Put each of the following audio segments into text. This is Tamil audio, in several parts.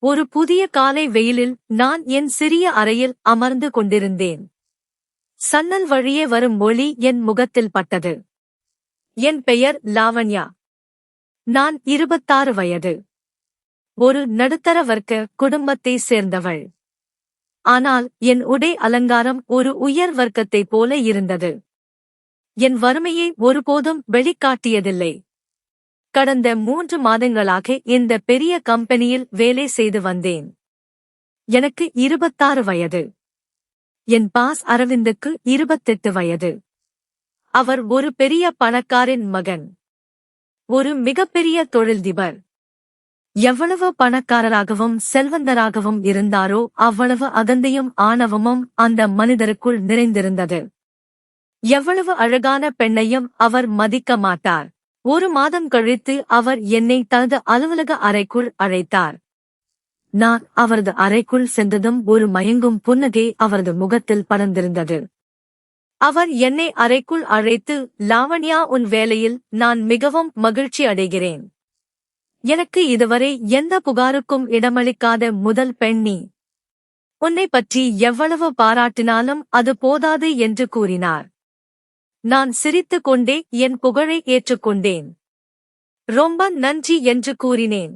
ஒரு புதிய காலை வெயிலில் நான் என் சிறிய அறையில் அமர்ந்து கொண்டிருந்தேன். சன்னல் வழியே வரும் ஒளி என் முகத்தில் பட்டது. என் பெயர் லாவண்யா. நான் 26 வயது. ஒரு நடுத்தர வர்க்க குடும்பத்தை சேர்ந்தவள். ஆனால் என் உடை அலங்காரம் ஒரு உயர் வர்க்கத்தைப் போல இருந்தது. என் வறுமையை ஒருபோதும் வெளிக்காட்டியதில்லை. கடந்த 3 மாதங்களாக இந்த பெரிய கம்பெனியில் வேலை செய்து வந்தேன். எனக்கு 26 வயது. என் பாஸ் அரவிந்துக்கு 28 வயது. அவர் ஒரு பெரிய பணக்காரின் மகன். ஒரு மிகப்பெரிய தொழிலதிபர். எவ்வளவு பணக்காரராகவும் செல்வந்தராகவும் இருந்தாரோ அவ்வளவு அகந்தையும் ஆணவமும் அந்த மனிதருக்குள் நிறைந்திருந்தது. எவ்வளவு அழகான பெண்ணையும் அவர் மதிக்க மாட்டார். 1 மாதம் கழித்து அவர் என்னை தனது அலுவலக அறைக்குள் அழைத்தார். நான் அவரது அறைக்குள் சென்றதும் ஒரு மயங்கும் புன்னகை அவரது முகத்தில் படர்ந்திருந்தது. அவர் என்னை அறைக்குள் அழைத்து, லாவண்யா, உன் வேலையில் நான் மிகவும் மகிழ்ச்சி அடைகிறேன். எனக்கு இதுவரை எந்த புகாருக்கும் இடமளிக்காத முதல் பெண் நீ. உன்னைப் பற்றி எவ்வளவு பாராட்டினாலும் அது போதாது என்று கூறினார். நான் சிரித்துக் கொண்டே என் புகழை ஏற்றுக்கொண்டேன். ரொம்ப நன்றி என்று கூறினேன்.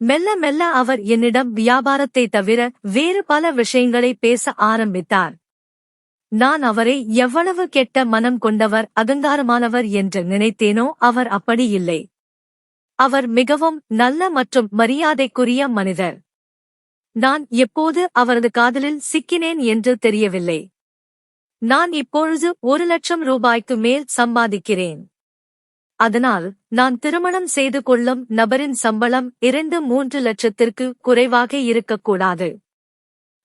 மெல்ல மெல்ல அவர் என்னிடம் வியாபாரத்தை தவிர வேறு பல விஷயங்களை பேச ஆரம்பித்தார். நான் அவரை எவ்வளவு கெட்ட மனம் கொண்டவர், அகங்காரமானவர் என்று நினைத்தேனோ அவர் அப்படி இல்லை. அவர் மிகவும் நல்ல மற்றும் மரியாதைக்குரிய மனிதர். நான் எப்போது அவரது காதலில் சிக்கினேன் என்று தெரியவில்லை. நான் இப்பொழுது 1 லட்சம் ரூபாய்க்கு மேல் சம்பாதிக்கிறேன். அதனால் நான் திருமணம் செய்து கொள்ளும் நபரின் சம்பளம் 2-3 லட்சத்திற்கு குறைவாக இருக்கக்கூடாது.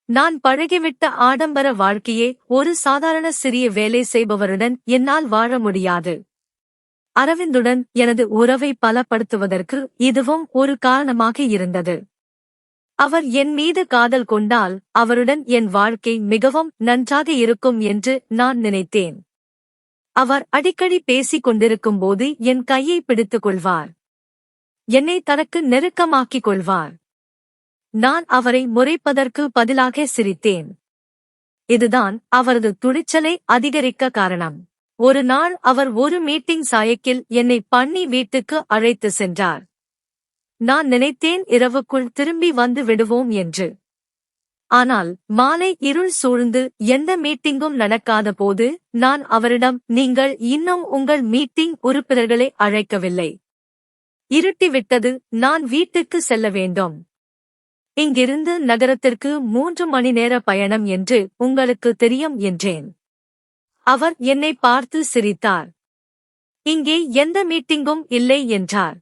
நான் பழகிவிட்ட ஆடம்பர வாழ்க்கையே ஒரு சாதாரண சிறிய வேலை செய்பவருடன் என்னால் வாழ முடியாது. அரவிந்துடன் எனது உறவை பலப்படுத்துவதற்கு இதுவும் ஒரு காரணமாக இருந்தது. அவர் என் மீது காதல் கொண்டால் அவருடன் என் வாழ்க்கை மிகவும் நன்றாக இருக்கும் என்று நான் நினைத்தேன். அவர் அடிக்கடி பேசிக் கொண்டிருக்கும்போது என் கையை பிடித்துக் கொள்வார். என்னை தனக்கு நெருக்கமாக்கிக் கொள்வார். நான் அவரை முறைப்பதற்கு பதிலாக சிரித்தேன். இதுதான் அவரது துணிச்சலை அதிகரிக்க காரணம். ஒரு நாள் அவர் ஒரு மீட்டிங் சாயக்கில் என்னை பண்ணி வீட்டுக்கு அழைத்து சென்றார். நான் நினைத்தேன் இரவுக்குள் திரும்பி வந்து விடுவோம் என்று. ஆனால் மாலை இருள் சூழ்ந்து எந்த மீட்டிங்கும் நடக்காத போது நான் அவரிடம், நீங்கள் இன்னும் உங்கள் மீட்டிங் உறுப்பினர்களை அழைக்கவில்லை. இருட்டிவிட்டது, நான் வீட்டுக்கு செல்ல வேண்டும். இங்கிருந்து நகரத்திற்கு 3 மணி நேர பயணம் என்று உங்களுக்கு தெரியும் என்றேன். அவர் என்னை பார்த்து சிரித்தார். இங்கே எந்த மீட்டிங்கும் இல்லை என்றார்.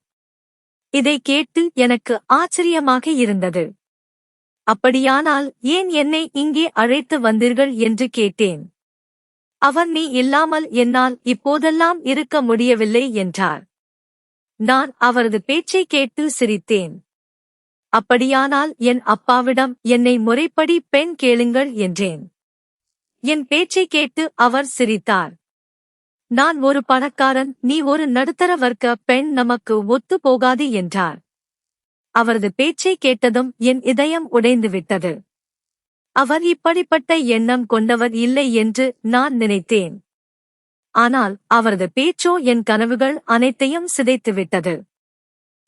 இதை கேட்டு எனக்கு ஆச்சரியமாக இருந்தது. அப்படியானால் ஏன் என்னை இங்கே அழைத்து வந்தீர்கள் என்று கேட்டேன். அவர், நீ இல்லாமல் என்னால் இப்போதெல்லாம் இருக்க முடியவில்லை என்றார். நான் அவரது பேச்சை கேட்டு சிரித்தேன். அப்படியானால் என் அப்பாவிடம் என்னை முறைப்படி பெண் கேளுங்கள் என்றேன். என் பேச்சை கேட்டு அவர் சிரித்தார். நான் ஒரு பணக்காரன், நீ ஒரு நடுத்தர வர்க்க பெண், நமக்கு ஒத்து போகாது என்றார். அவரது பேச்சை கேட்டதும் என் இதயம் உடைந்துவிட்டது. அவர் இப்படிப்பட்ட எண்ணம் கொண்டவர் இல்லை என்று நான் நினைத்தேன். ஆனால் அவரது பேச்சோ என் கனவுகள் அனைத்தையும் சிதைத்துவிட்டது.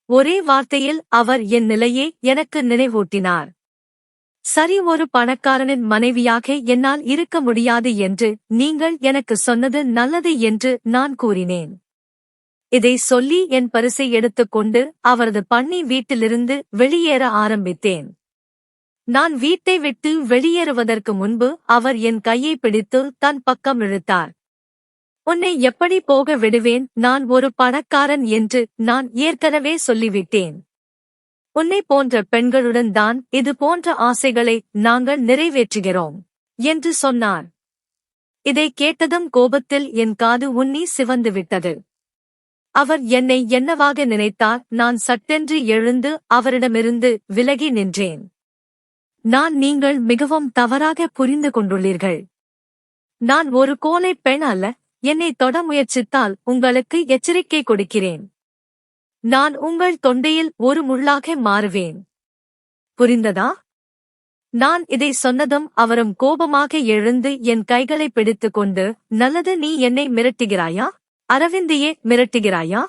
ஒரே வார்த்தையில் அவர் என் நிலையை எனக்கு நினைவூட்டினார். சரி, ஒரு பணக்காரனின் மனைவியாக என்னால் இருக்க முடியாது என்று நீங்கள் எனக்கு சொன்னது நல்லது என்று நான் கூறினேன். இதை சொல்லி என் பரிசை எடுத்துக்கொண்டு அவரது பண்ணி வீட்டிலிருந்து வெளியேற ஆரம்பித்தேன். நான் வீட்டை விட்டு வெளியேறுவதற்கு முன்பு அவர் என் கையை பிடித்து தன் பக்கம் இழுத்தார். உன்னை எப்படி போக விடுவேன், நான் ஒரு பணக்காரன் என்று நான் ஏற்கனவே சொல்லிவிட்டேன். உன்னை போன்ற பெண்களுடன் தான் இது போன்ற ஆசைகளை நாங்கள் நிறைவேற்றுகிறோம் என்று சொன்னார். இதை கேட்டதும் கோபத்தில் என் காது உன்னி சிவந்துவிட்டது. அவர் என்னை என்னவாக நினைத்தார்? நான் சட்டென்று எழுந்து அவரிடமிருந்து விலகி நின்றேன். நீங்கள் மிகவும் தவறாக புரிந்து கொண்டுள்ளீர்கள். நான் ஒரு கோழை பெண் அல்ல. என்னை தொட முயற்சித்தால் உங்களுக்கு எச்சரிக்கை கொடுக்கிறேன். நான் உங்கள் தொண்டையில் ஒரு முள்ளாக மாறுவேன். புரிந்ததா? நான் இதை சொன்னதும் அவரும் கோபமாக எழுந்து என் கைகளை பிடித்துக்கொண்டு, நல்லது, நீ என்னை மிரட்டுகிறாயா? அரவிந்தையே மிரட்டுகிறாயா?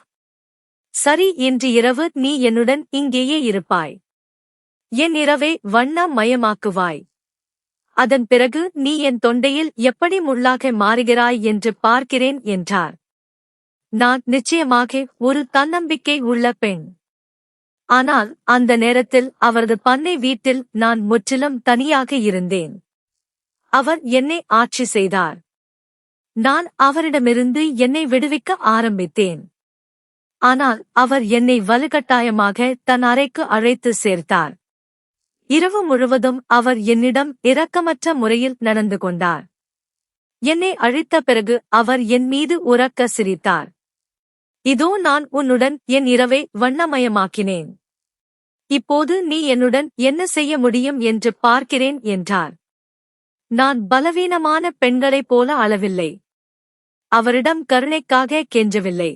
சரி, இன்று இரவு நீ என்னுடன் இங்கேயே இருப்பாய். என் இரவை வண்ணமயமாக்குவாய். அதன் பிறகு நீ என் தொண்டையில் எப்படி முள்ளாக மாறுகிறாய் என்று பார்க்கிறேன் என்றார். நான் நிச்சயமாக ஒரு தன்னம்பிக்கை உள்ள பெண். ஆனால் அந்த நேரத்தில் அவரது பண்ணை வீட்டில் நான் முற்றிலும் தனியாக இருந்தேன். அவர் என்னை ஆட்சி செய்தார். நான் அவரிடமிருந்து என்னை விடுவிக்க ஆரம்பித்தேன். ஆனால் அவர் என்னை வலுக்கட்டாயமாக தன் அறைக்கு அழைத்து சேர்த்தார். இரவு முழுவதும் அவர் என்னிடம் இரக்கமற்ற முறையில் நடந்து கொண்டார். என்னை அழித்த பிறகு அவர் என் மீது உரக்க சிரித்தார். இதோ நான் உன்னுடன் என் இரவை வண்ணமயமாக்கினேன். இப்போது நீ என்னுடன் என்ன செய்ய முடியும் என்று பார்க்கிறேன் என்றார். நான் பலவீனமான பெண்களைப் போல அளவில்லை. அவரிடம் கருணைக்காக கெஞ்சவில்லை.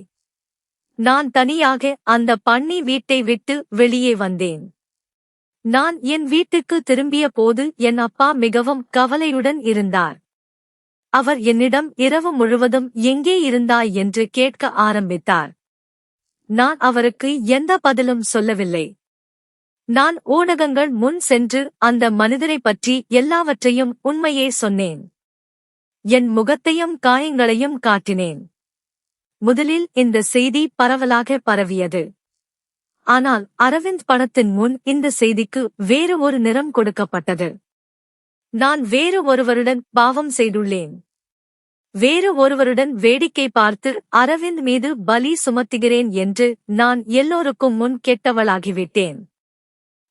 நான் தனியாக அந்த பண்ணி வீட்டை விட்டு வெளியே வந்தேன். நான் என் வீட்டுக்கு திரும்பிய போது என் அப்பா மிகவும் கவலையுடன் இருந்தார். அவர் என்னிடம் இரவு முழுவதும் எங்கே இருந்தாய் என்று கேட்க ஆரம்பித்தார். நான் அவருக்கு எந்த பதிலும் சொல்லவில்லை. நான் ஊடகங்கள் முன் சென்று அந்த மனிதரைப் பற்றி எல்லாவற்றையும் உண்மையே சொன்னேன். என் முகத்தையும் காயங்களையும் காட்டினேன். முதலில் இந்த செய்தி பரவலாக பரவியது. ஆனால் அரவிந்த் படத்தின் முன் இந்த செய்திக்கு வேறு ஒரு நிறம் கொடுக்கப்பட்டது. நான் வேறு ஒருவருடன் பாவம் செய்துள்ளேன். வேறு ஒருவருடன் வேடிக்கை பார்த்து அரவிந்த் மீது பலி சுமத்துகிறேன் என்று நான் எல்லோருக்கும் முன் கெட்டவளாகிவிட்டேன்.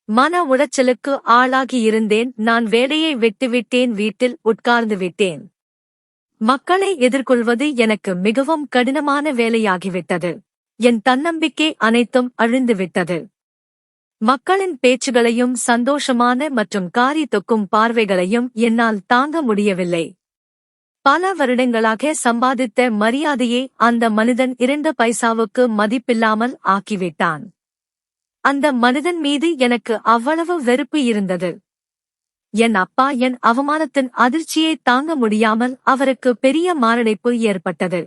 மன உளைச்சலுக்கு ஆளாகியிருந்தேன். நான் வேலையை விட்டுவிட்டேன். வீட்டில் உட்கார்ந்து விட்டேன். மக்களை எதிர்கொள்வது எனக்கு மிகவும் கடினமான வேலையாகிவிட்டது. என் தன்னம்பிக்கை அனைத்தும் அழிந்துவிட்டது. மக்களின் பேச்சுகளையும் சந்தோஷமான மற்றும் காரி தொக்கும் பார்வைகளையும் என்னால் தாங்க முடியவில்லை. பல வருடங்களாக சம்பாதித்த மரியாதையை அந்த மனிதன் 2 பைசாவுக்கு மதிப்பில்லாமல் ஆக்கிவிட்டான். அந்த மனிதன் மீது எனக்கு அவ்வளவு வெறுப்பு இருந்தது. என் அப்பா என் அவமானத்தின் அதிர்ச்சியை தாங்க முடியாமல் அவருக்கு பெரிய மாரடைப்பு ஏற்பட்டது.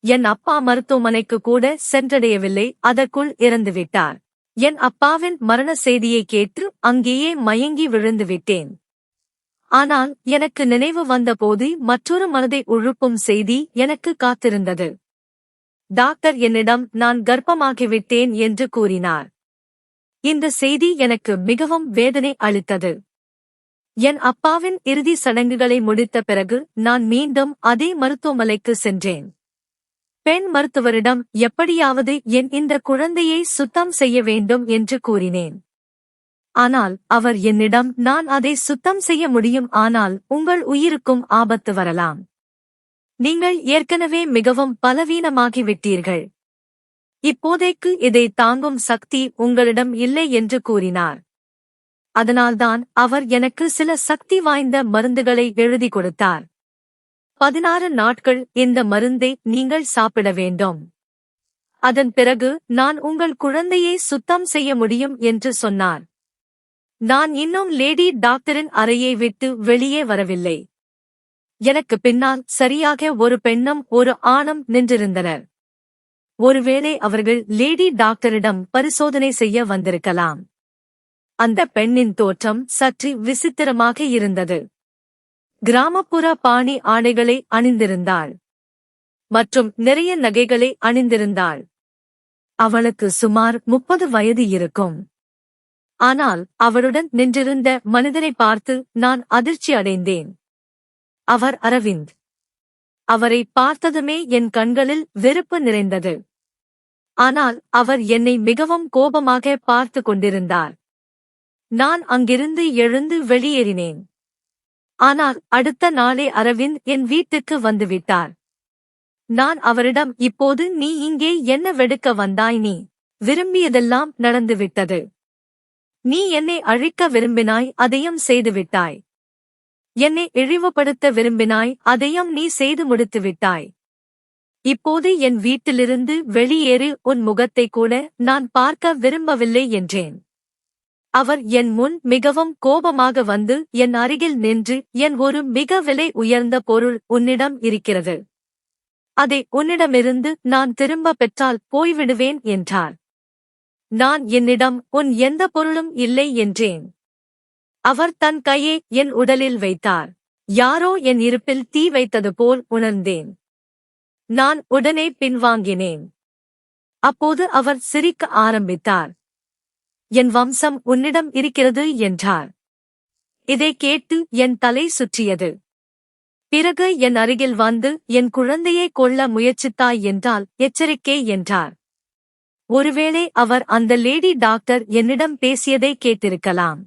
என் அப்பா மருத்துவமனைக்கு கூட சென்றடையவில்லை. அதற்குள் இறந்துவிட்டார். என் அப்பாவின் மரண செய்தியை கேட்டு அங்கேயே மயங்கி விழுந்துவிட்டேன். ஆனால் எனக்கு நினைவு வந்தபோது மற்றொரு மனதை உழுப்பும் செய்தி எனக்கு காத்திருந்தது. டாக்டர் என்னிடம் நான் கர்ப்பமாகிவிட்டேன் என்று கூறினார். இந்த செய்தி எனக்கு மிகவும் வேதனை அளித்தது. என் அப்பாவின் இறுதி சடங்குகளை முடித்த பிறகு நான் மீண்டும் அதே மருத்துவமனைக்கு சென்றேன். பெண் மருத்துவரிடம் எப்படியாவது என் இந்த குழந்தையை சுத்தம் செய்ய வேண்டும் என்று கூறினேன். ஆனால் அவர் என்னிடம், நான் அதை சுத்தம் செய்ய முடியும், ஆனால் உங்கள் உயிருக்கும் ஆபத்து வரலாம். நீங்கள் ஏற்கனவே மிகவும் பலவீனமாகிவிட்டீர்கள். இப்போதைக்கு இதை தாங்கும் சக்தி உங்களிடம் இல்லை என்று கூறினார். அதனால்தான் அவர் எனக்கு சில சக்தி வாய்ந்த மருந்துகளை எழுதி கொடுத்தார். 16 நாட்கள் இந்த மருந்தை நீங்கள் சாப்பிட வேண்டும். அதன் பிறகு நான் உங்கள் குழந்தையை சுத்தம் செய்ய முடியும் என்று சொன்னார். நான் இன்னும் லேடி டாக்டரின் அறையை விட்டு வெளியே வரவில்லை. எனக்கு பின்னால் சரியாக ஒரு பெண்ணும் ஒரு ஆணும் நின்றிருந்தனர். ஒருவேளை அவர்கள் லேடி டாக்டரிடம் பரிசோதனை செய்ய வந்திருக்கலாம். அந்த பெண்ணின் தோற்றம் சற்று விசித்திரமாக இருந்தது. கிராமப்புற பாணி ஆடைகளை அணிந்திருந்தாள் மற்றும் நிறைய நகைகளை அணிந்திருந்தாள். அவளுக்கு சுமார் 30 வயது இருக்கும். ஆனால் அவளுடன் நின்றிருந்த மனிதனை பார்த்து நான் அதிர்ச்சி அடைந்தேன். அவர் அரவிந்த். அவரை பார்த்ததுமே என் கண்களில் வெறுப்பு நிறைந்தது. ஆனால் அவர் என்னை மிகவும் கோபமாக பார்த்து கொண்டிருந்தார். நான் அங்கிருந்து எழுந்து வெளியேறினேன். ஆனால் அடுத்த நாளே அரவிந்த் என் வீட்டுக்கு வந்துவிட்டார். நான் அவரிடம், இப்போது நீ இங்கே என்ன வெடுக்க வந்தாய்? நீ விரும்பியதெல்லாம் நடந்துவிட்டது. நீ என்னை அழிக்க விரும்பினாய், அதையும் செய்துவிட்டாய். என்னை இழிவுபடுத்த விரும்பினாய், அதையும் நீ செய்து முடித்துவிட்டாய். இப்போது என் வீட்டிலிருந்து வெளியேறு, உன் முகத்தை கூட நான் பார்க்க விரும்பவில்லை என்றேன். அவர் என் முன் மிகவும் கோபமாக வந்து என் அருகில் நின்று, என் ஒரு மிக விலை உயர்ந்த பொருள் உன்னிடம் இருக்கிறது. அதை உன்னிடமிருந்து நான் திரும்ப பெற்றால் போய்விடுவேன் என்றார். நான் என்னிடம் உன் எந்த பொருளும் இல்லை என்றேன். அவர் தன் கையை என் உடலில் வைத்தார். யாரோ என் இருப்பில் தீ வைத்தது போல் உணர்ந்தேன். நான் உடனே பின்வாங்கினேன். அப்போது அவர் சிரிக்க ஆரம்பித்தார். என் வம்சம் உன்னிடம் இருக்கிறது என்றார். இதை கேட்டு என் தலை சுற்றியது. பிறகு என் அருகில் வந்து என் குழந்தையை கொல்ல முயற்சித்தாய் என்றால் எச்சரிக்கை என்றார். ஒருவேளை அவர் அந்த லேடி டாக்டர் என்னிடம் பேசியதை கேட்டிருக்கலாம்.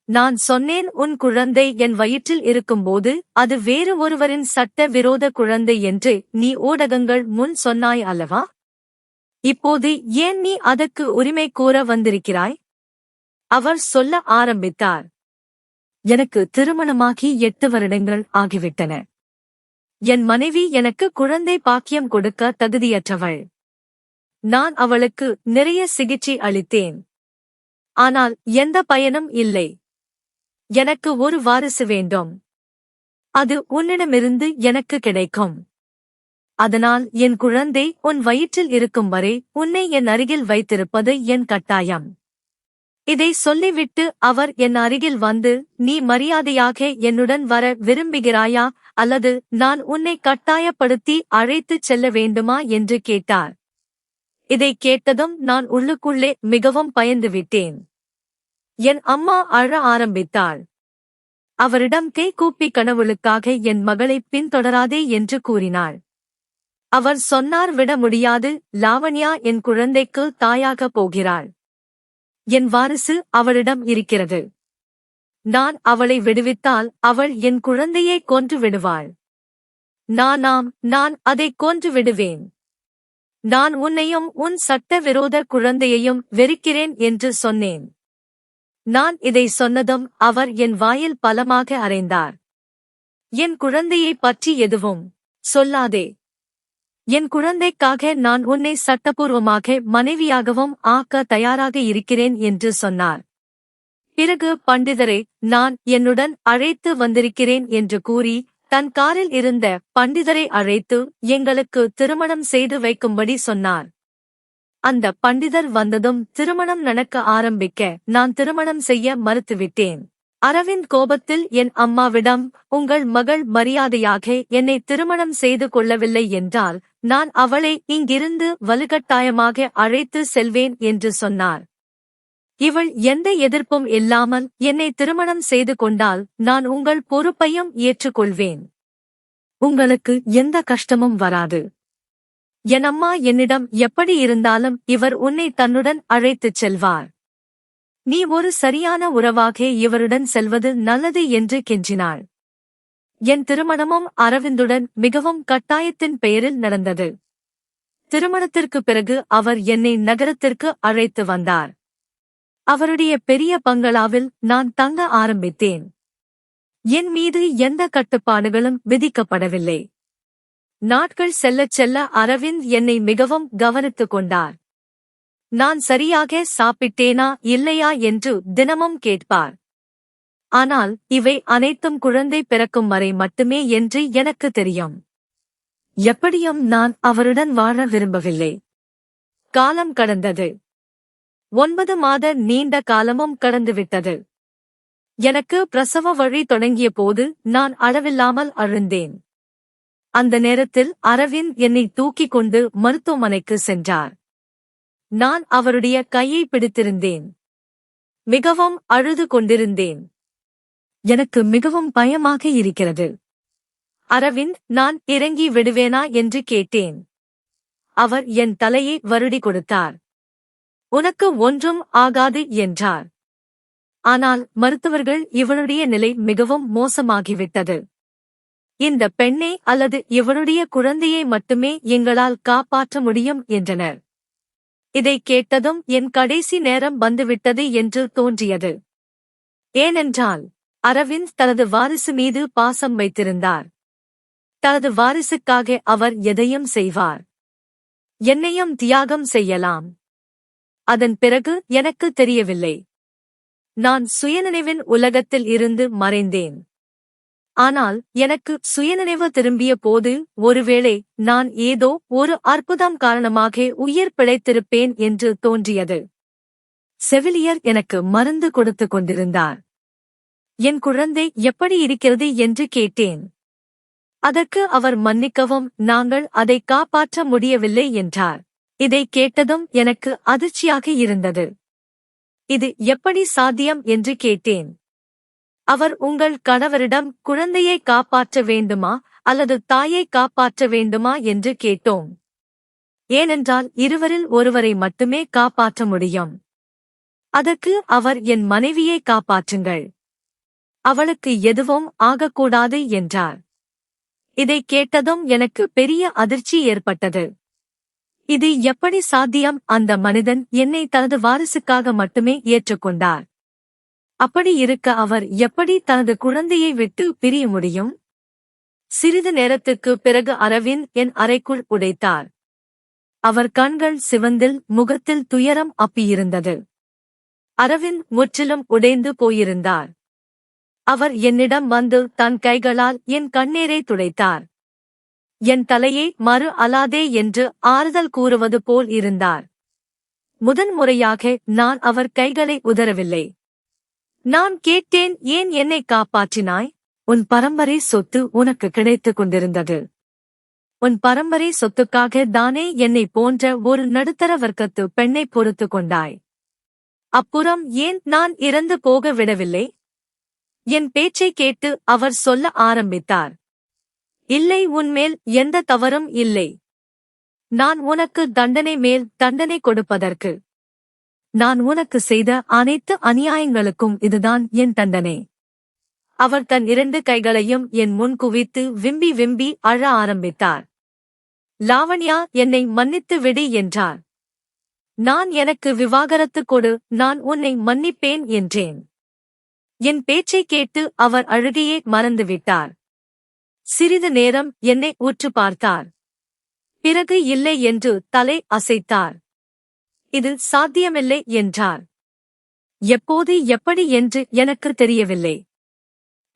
நான் சொன்னேன், உன் குழந்தை என் வயிற்றில் இருக்கும்போது அது வேறு ஒருவரின் சட்ட விரோத குழந்தை என்று நீ ஊடகங்கள் முன் சொன்னாய் அல்லவா? இப்போது ஏன் நீ அதற்கு உரிமை கூற வந்திருக்கிறாய்? அவர் சொல்ல ஆரம்பித்தார். எனக்கு திருமணமாகி 8 வருடங்கள் ஆகிவிட்டன. என் மனைவி எனக்கு குழந்தை பாக்கியம் கொடுக்க தகுதியற்றவள். நான் அவளுக்கு நிறைய சிகிச்சை அளித்தேன். ஆனால் எந்த பயனும் இல்லை. எனக்கு ஒரு வாரிசு வேண்டும். அது உன்னிடமிருந்து எனக்கு கிடைக்கும். அதனால் என் குழந்தை உன் வயிற்றில் இருக்கும் வரை உன்னை என் அருகில் வைத்திருப்பது என் கட்டாயம். இதை சொல்லிவிட்டு அவர் என் அருகில் வந்து, நீ மரியாதையாக என்னுடன் வர விரும்புகிறாயா அல்லது நான் உன்னை கட்டாயப்படுத்தி அழைத்துச் செல்ல வேண்டுமா என்று கேட்டார். இதை கேட்டதும் நான் உள்ளுக்குள்ளே மிகவும் பயந்துவிட்டேன். என் அம்மா அழ ஆரம்பித்தாள். அவரிடம் கை கூப்பி கடவுளுக்காக என் மகளை பின்தொடராதே என்று கூறினாள். அவர் சொன்னார், விட முடியாது லாவண்யா என் குழந்தைக்கு தாயாக போகிறாள். என் வாரிசு அவளிடம் இருக்கிறது. நான் அவளை விடுவித்தால் அவள் என் குழந்தையை கொன்று விடுவாள். நான் அதை கொன்று விடுவேன். நான் உன்னையும் உன் சட்டவிரோத குழந்தையையும் வெறுக்கிறேன் என்று சொன்னேன். நான் இதை சொன்னதும் அவர் என் வாயில் பலமாக அறைந்தார். என் குழந்தையைப் பற்றி எதுவும் சொல்லாதே. என் குழந்தைக்காக நான் உன்னை சட்டபூர்வமாக மனைவியாகவும் ஆக்க தயாராக இருக்கிறேன் என்று சொன்னார். பிறகு பண்டிதரை நான் என்னுடன் அழைத்து வந்திருக்கிறேன் என்று கூறி தன் காரில் இருந்த பண்டிதரை அழைத்து எங்களுக்கு திருமணம் செய்து வைக்கும்படி சொன்னார். அந்த பண்டிதர் வந்ததும் திருமணம் நடக்க ஆரம்பிக்க நான் திருமணம் செய்ய மறுத்துவிட்டேன். அரவிந்த் கோபத்தில் என் அம்மாவிடம், உங்கள் மகள் மரியாதையாக என்னை திருமணம் செய்து கொள்ளவில்லை என்றால் நான் அவளை இங்கிருந்து வலுக்கட்டாயமாக அழைத்து செல்வேன் என்று சொன்னார். இவள் எந்த எதிர்ப்பும் இல்லாமல் என்னை திருமணம் செய்து கொண்டால் நான் உங்கள் பொறுப்பையும் ஏற்றுக்கொள்வேன். உங்களுக்கு எந்த கஷ்டமும் வராது. என் அம்மா என்னிடம், எப்படி இருந்தாலும் இவர் உன்னை தன்னுடன் அழைத்துச் செல்வார். நீ ஒரு சரியான உறவாக இவருடன் செல்வது நல்லது என்று கெஞ்சினாள். என் திருமணமும் அரவிந்துடன் மிகவும் கட்டாயத்தின் பெயரில் நடந்தது. திருமணத்திற்கு பிறகு அவர் என்னை நகரத்திற்கு அழைத்து வந்தார். அவருடைய பெரிய பங்களாவில் நான் தங்க ஆரம்பித்தேன். என் மீது எந்த கட்டுப்பாடுகளும் விதிக்கப்படவில்லை. நாட்கள் செல்லச் செல்ல அரவிந்த் என்னை மிகவும் கவனித்துக் கொண்டார். நான் சரியாக சாப்பிட்டேனா இல்லையா என்று தினமும் கேட்பார். ஆனால் இவை அனைத்தும் குழந்தை பிறக்கும் வரை மட்டுமே என்று எனக்கு தெரியும். எப்படியும் நான் அவருடன் வாழ விரும்பவில்லை. காலம் கடந்தது. 9 மாத நீண்ட காலமும் கடந்துவிட்டது. எனக்கு பிரசவ வழி தொடங்கிய போது நான் அளவில்லாமல் அழுந்தேன். அந்த நேரத்தில் அரவிந்த் என்னை தூக்கிக் கொண்டு மருத்துவமனைக்கு சென்றார். நான் அவருடைய கையை பிடித்திருந்தேன். மிகவும் அழுது கொண்டிருந்தேன். எனக்கு மிகவும் பயமாக இருக்கிறது. அரவிந்த், நான் இறங்கி விடுவேனா என்று கேட்டேன். அவர் என் தலையை வருடி கொடுத்தார். உனக்கு ஒன்றும் ஆகாது என்றார். ஆனால் மருத்துவர்கள், இவளுடைய நிலை மிகவும் மோசமாகிவிட்டது. இந்த பெண்ணை அல்லது இவளுடைய குழந்தையை மட்டுமே எங்களால் காப்பாற்ற முடியும் என்றனர். இதை கேட்டதும் என் கடைசி நேரம் வந்துவிட்டது என்று தோன்றியது. ஏனென்றால் அரவிந்த் தனது வாரிசு மீது பாசம் வைத்திருந்தார். தனது வாரிசுக்காக அவர் எதையும் செய்வார். என்னையும் தியாகம் செய்யலாம். அதன் பிறகு எனக்கு தெரியவில்லை. நான் சுயநினைவின் உலகத்தில் இருந்து மறைந்தேன். ஆனால் எனக்கு சுயநினைவு திரும்பிய போது ஒருவேளை நான் ஏதோ ஒரு அற்புதம் காரணமாக உயிர் பிழைத்திருப்பேன் என்று தோன்றியது. செவிலியர் எனக்கு மருந்து கொடுத்துக் கொண்டிருந்தார். என் குழந்தை எப்படி இருக்கிறது என்று கேட்டேன். அதற்கு அவர் மன்னிக்கவும், நாங்கள் அதை காப்பாற்ற முடியவில்லை என்றார். இதை கேட்டதும் எனக்கு அதிர்ச்சியாக இருந்தது. இது எப்படி சாத்தியம் என்று கேட்டேன். அவர், உங்கள் கணவரிடம் குழந்தையை காப்பாற்ற வேண்டுமா அல்லது தாயை காப்பாற்ற வேண்டுமா என்று கேட்டோம். ஏனென்றால் இருவரில் ஒருவரை மட்டுமே காப்பாற்ற முடியும். அதற்கு அவர், என் மனைவியை காப்பாற்றுங்கள், அவளுக்கு எதுவும் ஆகக்கூடாது என்றார். இதை கேட்டதும் எனக்கு பெரிய அதிர்ச்சி ஏற்பட்டது. இது எப்படி சாத்தியம்? அந்த மனிதன் என்னை தனது வாரிசுக்காக மட்டுமே ஏற்றுக்கொண்டார். அப்படி இருக்க அவர் எப்படி தனது குழந்தையை விட்டு பிரிய முடியும்? சிறிது நேரத்துக்கு பிறகு அரவிந்த் என் அறைக்குள் உடைத்தார். அவர் கண்கள் சிவந்தில், முகத்தில் துயரம் அப்பியிருந்தது. அரவிந்த் முற்றிலும் உடைந்து போயிருந்தார். அவர் என்னிடம் வந்து தன் கைகளால் என் கண்ணீரை துடைத்தார். என் தலையை மறு அலாதே என்று ஆறுதல் கூறுவது போல் இருந்தார். முதன்முறையாக நான் அவர் கைகளை உதறவில்லை. நான் கேட்டேன், ஏன் என்னை காப்பாற்றினாய்? உன் பரம்பரை சொத்து உனக்கு கிடைத்துக் கொண்டிருந்தது. உன் பரம்பரை சொத்துக்காக தானே என்னை போன்ற ஒரு நடுத்தர வர்க்கத்து பெண்ணை பொறுத்துக் கொண்டாய். அப்புறம் ஏன் நான் இறந்து போக விடவில்லை? என் பேச்சை கேட்டு அவர் சொல்ல ஆரம்பித்தார். இல்லை, உன்மேல் எந்த தவறும் இல்லை. நான் உனக்கு தண்டனை மேல் தண்டனை கொடுப்பதற்கு. நான் உனக்கு செய்த அனைத்து அநியாயங்களுக்கும் இதுதான் என் தண்டனை. அவர் தன் 2 கைகளையும் என் முன் குவித்து விம்பி விம்பி அழ ஆரம்பித்தார். லாவண்யா, என்னை மன்னித்து விடு என்றார். நான் எனக்கு விவாகரத்து கொடு, நான் உன்னை மன்னிப்பேன் என்றேன். என் பேச்சை கேட்டு அவர் அழுகையே மறந்துவிட்டார். சிறிது நேரம் என்னை உற்று பார்த்தார். பிறகு இல்லை என்று தலை அசைத்தார். இது சாத்தியமில்லை என்றார். எப்போது, எப்படி என்று எனக்கு தெரியவில்லை.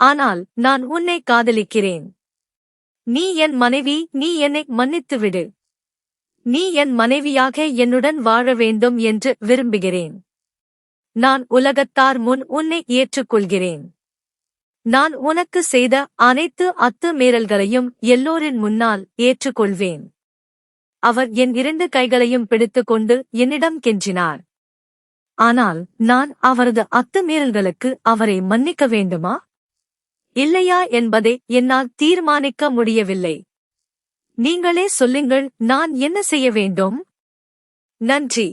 ஆனால் நான் உன்னை காதலிக்கிறேன். நீ என் மனைவி, நீ என்னை மன்னித்துவிடு. நீ என் மனைவியாக என்னுடன் வாழ வேண்டும் என்று விரும்புகிறேன். நான் உலகத்தார் முன் உன்னை ஏற்றுக்கொள்கிறேன். நான் உனக்கு செய்த அனைத்து அத்துமீறல்களையும் எல்லோரின் முன்னால் ஏற்றுக்கொள்வேன். அவர் என் 2 கைகளையும் பிடித்துக்கொண்டு என்னிடம் கெஞ்சினார். ஆனால் நான் அவரது அத்துமீறல்களுக்கு அவரை மன்னிக்க வேண்டுமா, இல்லையா என்பதை என்னால் தீர்மானிக்க முடியவில்லை. நீங்களே சொல்லுங்கள், நான் என்ன செய்ய வேண்டும்? நன்றி.